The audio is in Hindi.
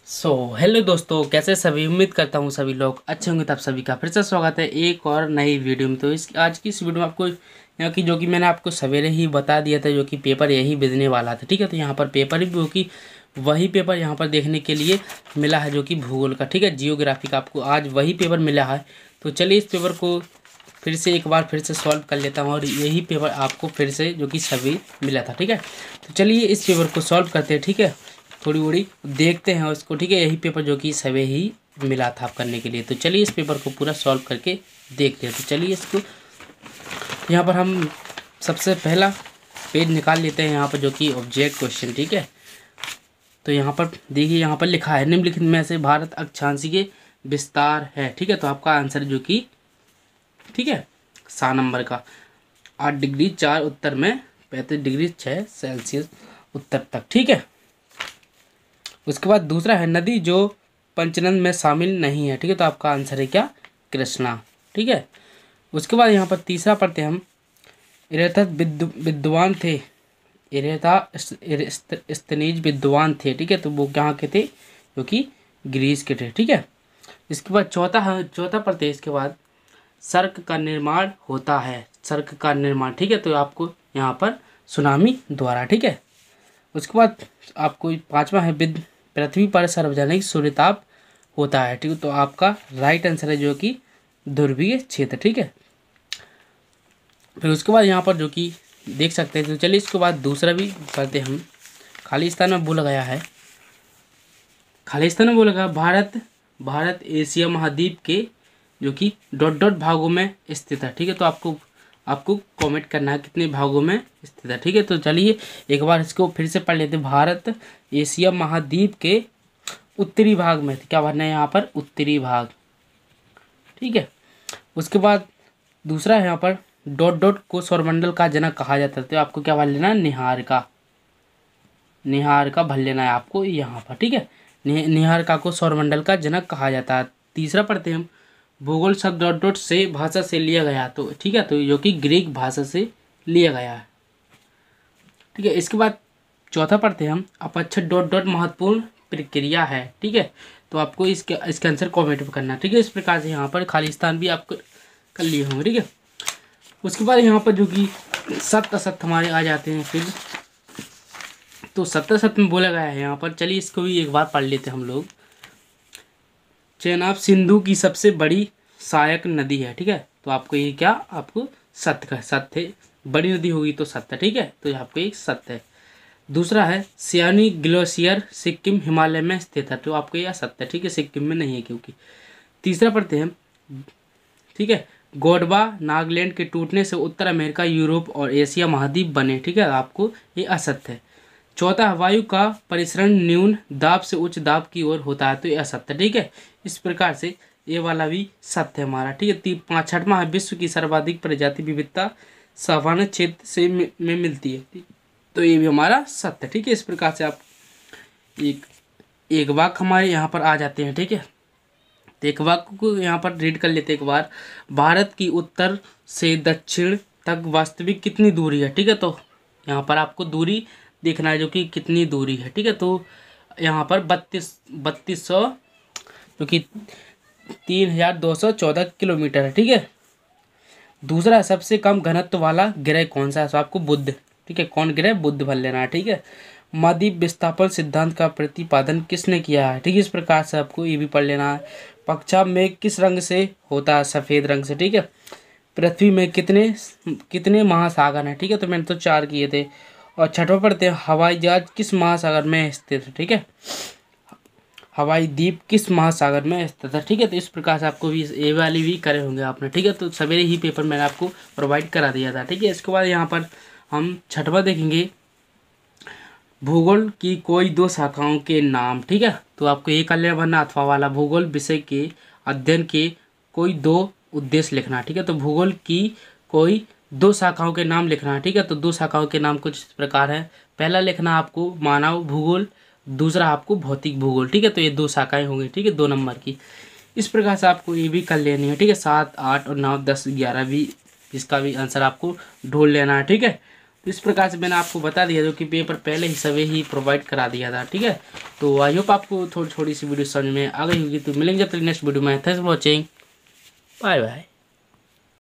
हेलो दोस्तों, कैसे सभी। उम्मीद करता हूँ सभी लोग अच्छे होंगे। तब सभी का फिर से स्वागत है एक और नई वीडियो में। तो इस आज की इस वीडियो में आपको यहाँ की जो कि मैंने आपको सवेरे ही बता दिया था, जो कि पेपर यही भेजने वाला था। ठीक है, तो यहाँ पर पेपर भी कि वही पेपर यहाँ पर देखने के लिए मिला है, जो कि भूगोल का। ठीक है, जियोग्राफी का आपको आज वही पेपर मिला है। तो चलिए इस पेपर को फिर से एक बार फिर से सॉल्व कर लेता हूँ, और यही पेपर आपको फिर से जो कि सभी मिला था। ठीक है, तो चलिए इस पेपर को सॉल्व करते हैं। ठीक है, थोड़ी थोड़ी देखते हैं उसको। ठीक है, यही पेपर जो कि सभी ही मिला था आप करने के लिए। तो चलिए इस पेपर को पूरा सॉल्व करके देखते हैं। तो चलिए इसको यहाँ पर हम सबसे पहला पेज निकाल लेते हैं, यहाँ पर जो कि ऑब्जेक्ट क्वेश्चन। ठीक है, तो यहाँ पर देखिए, यहाँ पर लिखा है निम्नलिखित में से भारत अक्षांशीय विस्तार है। ठीक है, तो आपका आंसर जो कि ठीक है 7 नंबर का 8 डिग्री 4 उत्तर में 35 डिग्री 6 सेल्सियस उत्तर तक। ठीक है, उसके बाद दूसरा है नदी जो पंचनद में शामिल नहीं है। ठीक है, तो आपका आंसर है क्या, कृष्णा। ठीक है, उसके बाद यहाँ पर तीसरा पढ़ते हैं हम। इरेथस विद्वान थे, इरेथा स्तनीज विद्वान थे। ठीक है, तो वो कहाँ के थे, जो कि ग्रीस के थे। ठीक है, इसके बाद चौथा पढ़ते हैं। इसके बाद सर्क का निर्माण होता है, सर्क का निर्माण। ठीक है, तो आपको यहाँ पर सुनामी द्वारा। ठीक है, उसके बाद आपको पांचवा है पृथ्वी पर सार्वजनिक सूर्यताप होता है। ठीक है, तो आपका राइट आंसर है जो कि ध्रुवीय क्षेत्र। ठीक है, फिर उसके बाद यहाँ पर जो कि देख सकते हैं। तो चलिए इसके बाद दूसरा भी करते हम। खालिस्तान में बोला गया है, खालिस्तान में बोला गया भारत एशिया महाद्वीप के जो कि डॉट डॉट भागों में स्थित है। ठीक है, तो आपको कमेंट करना है कितने भागों में स्थित है। ठीक है, तो चलिए एक बार इसको फिर से पढ़ लेते हैं। भारत एशिया महाद्वीप के उत्तरी भाग में, क्या भरना है यहाँ पर, उत्तरी भाग। ठीक है, उसके बाद दूसरा है यहाँ पर डॉट डॉट को सौरमंडल का जनक कहा जाता है। तो आपको क्या भर लेना है, निहारिका भर लेना है आपको यहाँ पर। ठीक है, निहारिका को सौरमंडल का जनक कहा जाता है। तीसरा पढ़ते हैं हम। भूगोल शब्द डॉट डॉट से भाषा से लिया गया। तो ठीक है, तो जो कि ग्रीक भाषा से लिया गया है। ठीक है, इसके बाद चौथा पढ़ते हैं हम। अपक्षय डॉट डॉट महत्वपूर्ण प्रक्रिया है। ठीक है, तो आपको इसके आंसर कॉमेंट में करना है। ठीक है, इस प्रकार से यहाँ पर खालिस्तान भी आपको कर लिए होंगे। ठीक है, उसके बाद यहाँ पर जो कि सत्य असत्य हमारे आ जाते हैं। फिर तो सत्य असत्य में बोला गया है यहाँ पर। चलिए इसको भी एक बार पढ़ लेते हैं हम लोग। चेनाब सिंधु की सबसे बड़ी सहायक नदी है। ठीक है, तो आपको ये क्या, आपको सत्य का सत्य, बड़ी नदी होगी तो सत्य। ठीक है, तो आपको एक सत्य है। दूसरा है सियानी ग्लेशियर सिक्किम हिमालय में स्थित है। तो आपको यह सत्य है। ठीक है, सिक्किम में नहीं है क्योंकि। तीसरा पढ़ते हैं। ठीक है, गोडवा नागालैंड के टूटने से उत्तर अमेरिका, यूरोप और एशिया महाद्वीप बने। ठीक है, आपको ये असत्य है। चौथा, वायु का परिसरण न्यून दाब से उच्च दाब की ओर होता है। तो ये असत्य। ठीक है, इस प्रकार से ये वाला भी सत्य है हमारा। ठीक है, छठवां है विश्व की सर्वाधिक प्रजाति विविधता सावाना क्षेत्र से में मिलती है। तो ये भी हमारा सत्य। ठीक है, इस प्रकार से आप एक वाक्य हमारे यहाँ पर आ जाते हैं। ठीक है, तो एक वाक्य को यहाँ पर रीड कर लेते हैं एक बार। भारत की उत्तर से दक्षिण तक वास्तविक कितनी दूरी है। ठीक है, तो यहाँ पर आपको दूरी देखना है जो कि कितनी दूरी है। ठीक है, तो यहाँ पर 3200 जो कि 3214 किलोमीटर है। ठीक है, दूसरा सबसे कम घनत्व वाला ग्रह कौन सा है। तो आपको बुध। ठीक है, कौन ग्रह, बुध भर लेना है। ठीक है, महाद्वीप विस्थापन सिद्धांत का प्रतिपादन किसने किया है। ठीक है, इस प्रकार से आपको ये भी पढ़ लेना है। पक्षाब में किस रंग से होता है, सफ़ेद रंग से। ठीक है, पृथ्वी में कितने महासागर हैं। ठीक है, तो मैंने तो 4 किए थे। और छठवां पढ़ते हैं। हवाई जहाज किस महासागर में स्थित है। ठीक है, हवाई द्वीप किस महासागर में स्थित है। ठीक है, तो इस प्रकार से आपको भी ये वाली भी करे होंगे आपने। ठीक है, तो सवेरे ही पेपर मैंने आपको प्रोवाइड करा दिया था। ठीक है, इसके बाद यहाँ पर हम छठवां देखेंगे। भूगोल की कोई 2 शाखाओं के नाम। ठीक है, तो आपको एक कल्याण भरना अथवा वाला भूगोल विषय के अध्ययन के कोई 2 उद्देश्य लिखना। ठीक है, तो भूगोल की कोई 2 शाखाओं के नाम लिखना है। ठीक है, तो 2 शाखाओं के नाम कुछ इस प्रकार है। पहला लिखना आपको मानव भूगोल, दूसरा आपको भौतिक भूगोल। ठीक है, तो ये 2 शाखाएं होंगी। ठीक है, 2 नंबर की। इस प्रकार से आपको ये भी कर लेनी है। ठीक है, 7, 8 और 9, 10, 11 भी इसका भी आंसर आपको ढूंढ लेना है। ठीक है, तो इस प्रकार से मैंने आपको बता दिया, जो कि पेपर पहले ही सभी ही प्रोवाइड करा दिया था। ठीक है, तो आई होप आपको थोड़ी सी वीडियो समझ में आ गई होगी। तो मिलेंगे जब तक नेक्स्ट वीडियो में। Thanks for watching, bye bye.